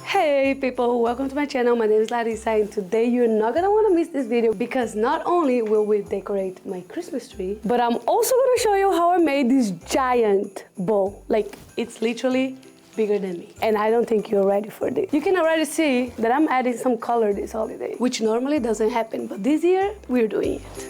Hey people, welcome to my channel. My name is Larissa and today you're not gonna want to miss this video because not only will we decorate my Christmas tree, but I'm also gonna show you how I made this giant bowl. Like, it's literally bigger than me. And I don't think you're ready for this. You can already see that I'm adding some color this holiday, which normally doesn't happen, but this year we're doing it.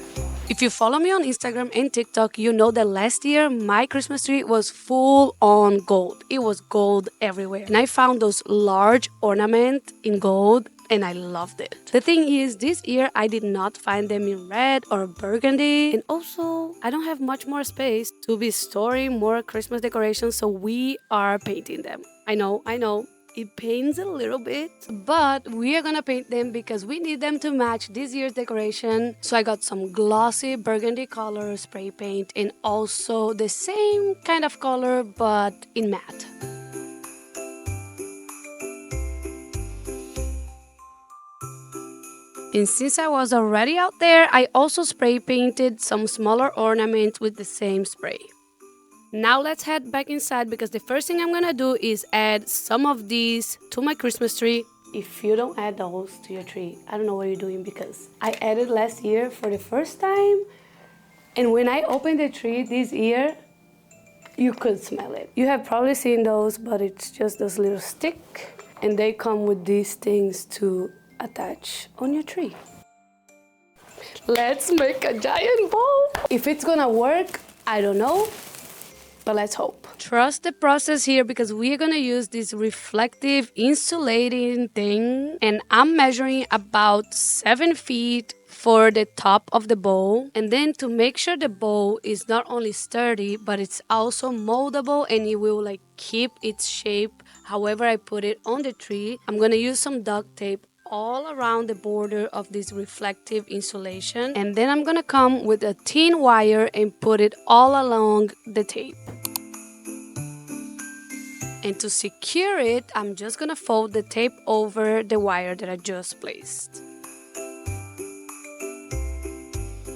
If you follow me on Instagram and TikTok, you know that last year my Christmas tree was full on gold. It was gold everywhere. And I found those large ornaments in gold and I loved it. The thing is, this year I did not find them in red or burgundy. And also, I don't have much more space to be storing more Christmas decorations, so we are painting them. I know. It pains a little bit, but we are gonna paint them because we need them to match this year's decoration. So I got some glossy burgundy color spray paint and also the same kind of color but in matte. And since I was already out there, I also spray painted some smaller ornaments with the same spray. Now let's head back inside because the first thing I'm gonna do is add some of these to my Christmas tree. If you don't add those to your tree, I don't know what you're doing because I added last year for the first time. And when I opened the tree this year, you could smell it. You have probably seen those, but it's just those little stick. And they come with these things to attach on your tree. Let's make a giant bowl. If it's gonna work, I don't know. But let's hope. Trust the process here because we are gonna use this reflective insulating thing, and I'm measuring about 7 feet for the top of the bowl. And then to make sure the bowl is not only sturdy but it's also moldable and it will like keep its shape however I put it on the tree, I'm gonna use some duct tape all around the border of this reflective insulation, and then I'm gonna come with a thin wire and put it all along the tape. And to secure it, I'm just gonna fold the tape over the wire that I just placed.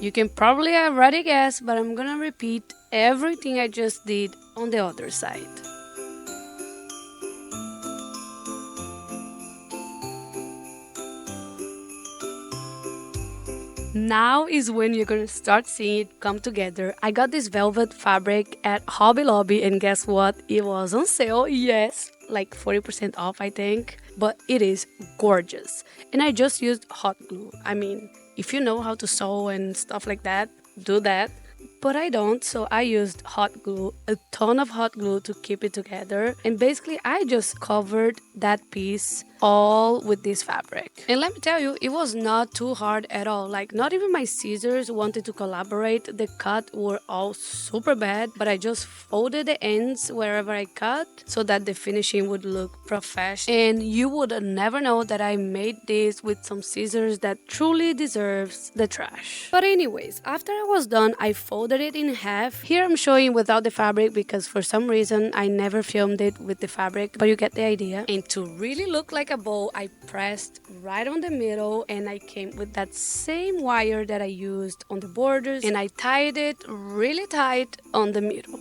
You can probably already guess, but I'm gonna repeat everything I just did on the other side. Now is when you're gonna start seeing it come together. I got this velvet fabric at Hobby Lobby and guess what? It was on sale, yes, like 40% off I think, but it is gorgeous. And I just used hot glue. I mean, if you know how to sew and stuff like that, do that. But I don't, so I used hot glue, a ton of hot glue to keep it together. And basically, I just covered that piece all with this fabric. And let me tell you, it was not too hard at all. Like, not even my scissors wanted to collaborate. The cuts were all super bad, but I just folded the ends wherever I cut so that the finishing would look professional. And you would never know that I made this with some scissors that truly deserves the trash. But anyways, after I was done, I folded it in half. Here I'm showing without the fabric because for some reason I never filmed it with the fabric, but you get the idea. And to really look like a bowl, I pressed right on the middle and I came with that same wire that I used on the borders and I tied it really tight on the middle.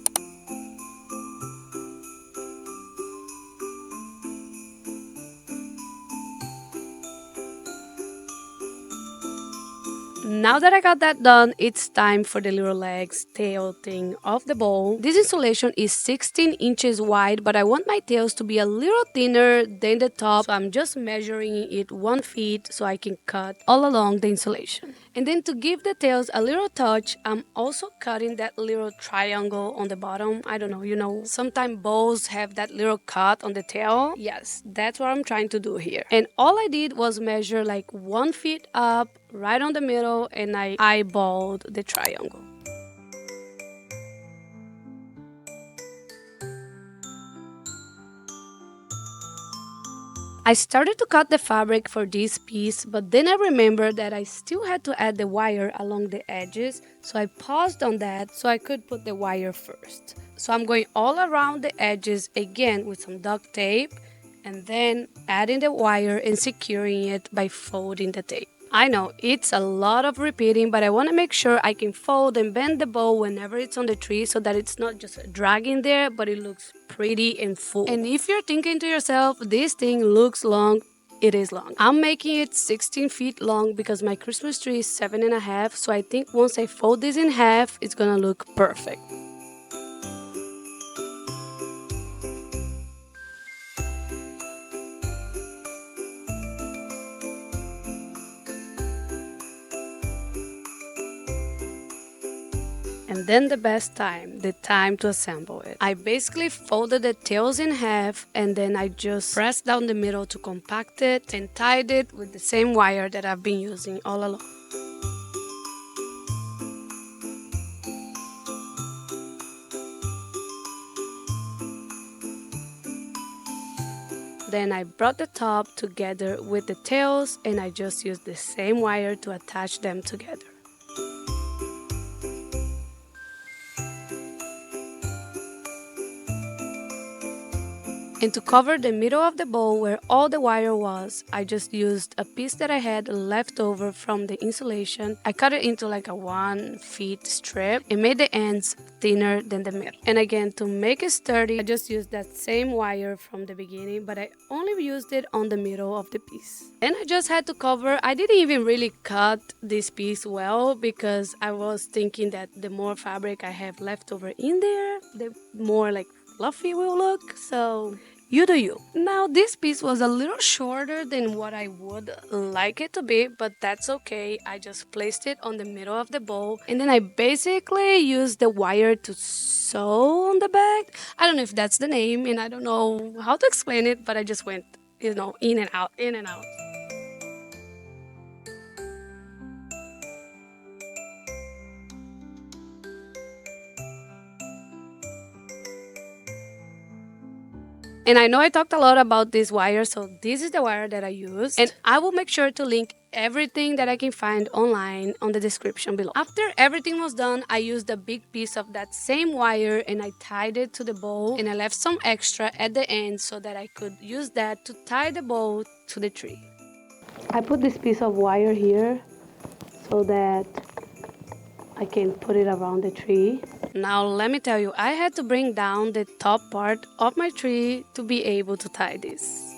Now that I got that done, it's time for the little legs, tail thing of the bowl. This insulation is 16 inches wide, but I want my tails to be a little thinner than the top. So I'm just measuring it 1 feet so I can cut all along the insulation. And then to give the tails a little touch, I'm also cutting that little triangle on the bottom. I don't know, you know, sometimes bowls have that little cut on the tail. Yes, that's what I'm trying to do here. And all I did was measure like 1 feet up, right on the middle, and I eyeballed the triangle. I started to cut the fabric for this piece, but then I remembered that I still had to add the wire along the edges, so I paused on that so I could put the wire first. So I'm going all around the edges again with some duct tape and then adding the wire and securing it by folding the tape. I know it's a lot of repeating, but I want to make sure I can fold and bend the bow whenever it's on the tree so that it's not just dragging there, but it looks pretty and full. And if you're thinking to yourself, this thing looks long, it is long. I'm making it 16 feet long because my Christmas tree is 7.5, so I think once I fold this in half, it's gonna look perfect. And then the best time, the time to assemble it. I basically folded the tails in half and then I just pressed down the middle to compact it and tied it with the same wire that I've been using all along. Then I brought the top together with the tails and I just used the same wire to attach them together. And to cover the middle of the bowl where all the wire was, I just used a piece that I had left over from the insulation. I cut it into like a 1 feet strip and made the ends thinner than the middle. And again, to make it sturdy, I just used that same wire from the beginning, but I only used it on the middle of the piece. And I just had to cover. I didn't even really cut this piece well because I was thinking that the more fabric I have left over in there, the more like fluffy will look. So you do you. Now this piece was a little shorter than what I would like it to be, but that's okay. I just placed it on the middle of the bowl and then I basically used the wire to sew on the back. I don't know if that's the name and I don't know how to explain it, but I just went, in and out, in and out. And I know I talked a lot about this wire, so this is the wire that I use. And I will make sure to link everything that I can find online on the description below. After everything was done, I used a big piece of that same wire and I tied it to the bowl. And I left some extra at the end so that I could use that to tie the bowl to the tree. I put this piece of wire here so that I can put it around the tree. Now let me tell you, I had to bring down the top part of my tree to be able to tie this.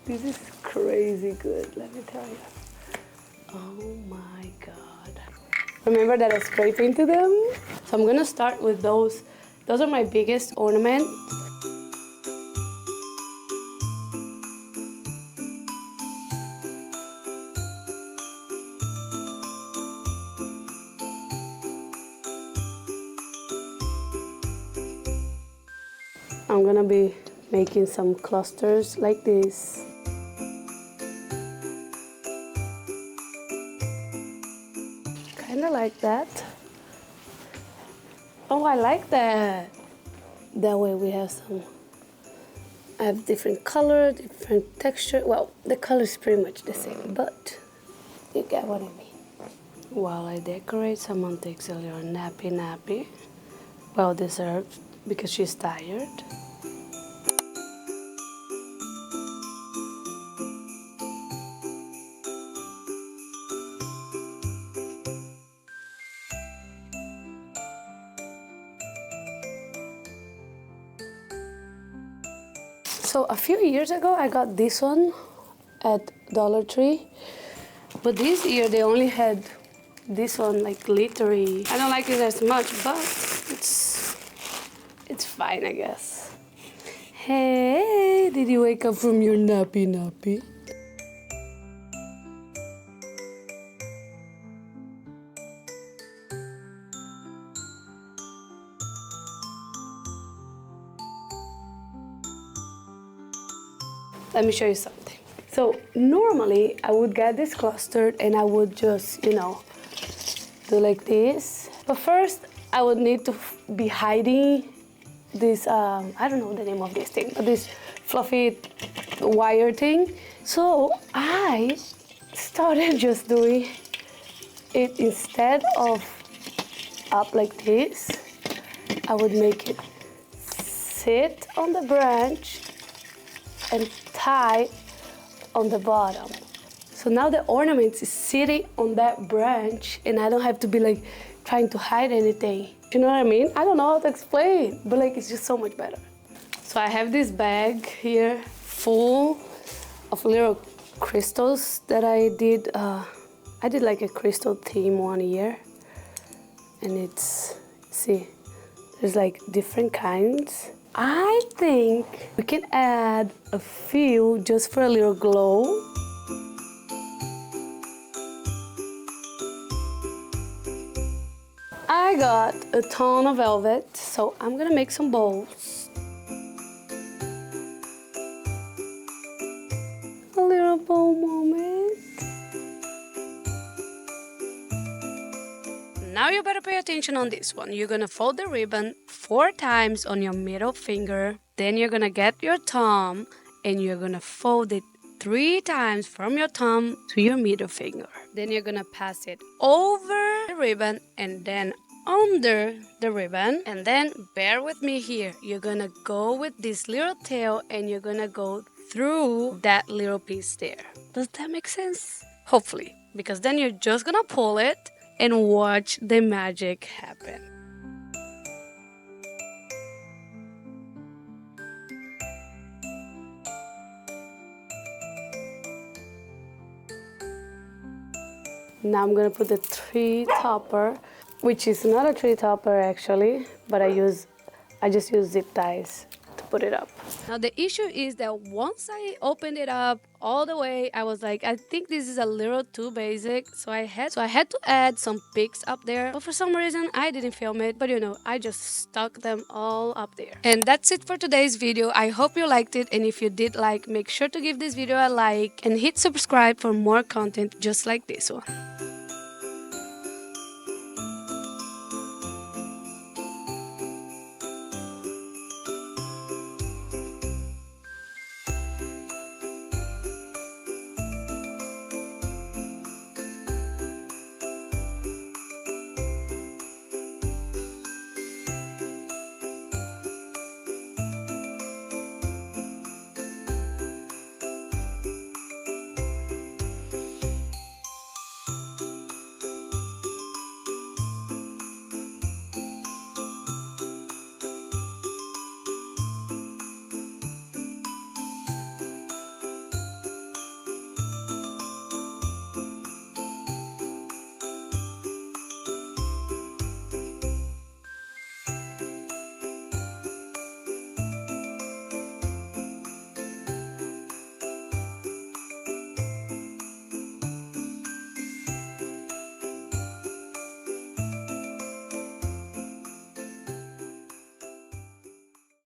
This is crazy good, let me tell you. Oh my god. Remember that I spray painted them? So I'm gonna start with those. Those are my biggest ornaments. I'm gonna be making some clusters like this. Kind of like that. Oh, I like that. That way we have I have different color, different texture. Well, the color is pretty much the same, but you get what I mean. While I decorate, someone takes a little nappy. Well deserved because she's tired. So a few years ago, I got this one at Dollar Tree, but this year they only had this one like glittery. I don't like it as much, but it's fine, I guess. Hey, did you wake up from your nappy? Let me show you something. So normally I would get this clustered and I would just, do like this. But first I would need to be hiding this, I don't know the name of this thing, but this fluffy wire thing. So I started just doing it instead of up like this. I would make it sit on the branch and tie on the bottom. So now the ornament is sitting on that branch and I don't have to be like trying to hide anything. You know what I mean? I don't know how to explain, but like it's just so much better. So I have this bag here full of little crystals that I did like a crystal theme one year. And it's, see, there's like different kinds. I think we can add a few just for a little glow. I got a ton of velvet, so I'm gonna make some bowls. A little bowl moment. Now you better pay attention on this one. You're gonna fold the ribbon 4 times on your middle finger. Then you're gonna get your thumb and you're gonna fold it 3 times from your thumb to your middle finger. Then you're gonna pass it over the ribbon and then under the ribbon. And then bear with me here. You're gonna go with this little tail and you're gonna go through that little piece there. Does that make sense? Hopefully, because then you're just gonna pull it and watch the magic happen. Now I'm gonna put the tree topper, which is not a tree topper actually, but I just use zip ties to put it up. Now the issue is that once I opened it up all the way, I was like, I think this is a little too basic, so I had to add some pics up there, but for some reason I didn't film it. But you know, I just stuck them all up there. And that's it for today's video. I hope you liked it, and if you did like, make sure to give this video a like and hit subscribe for more content just like this one.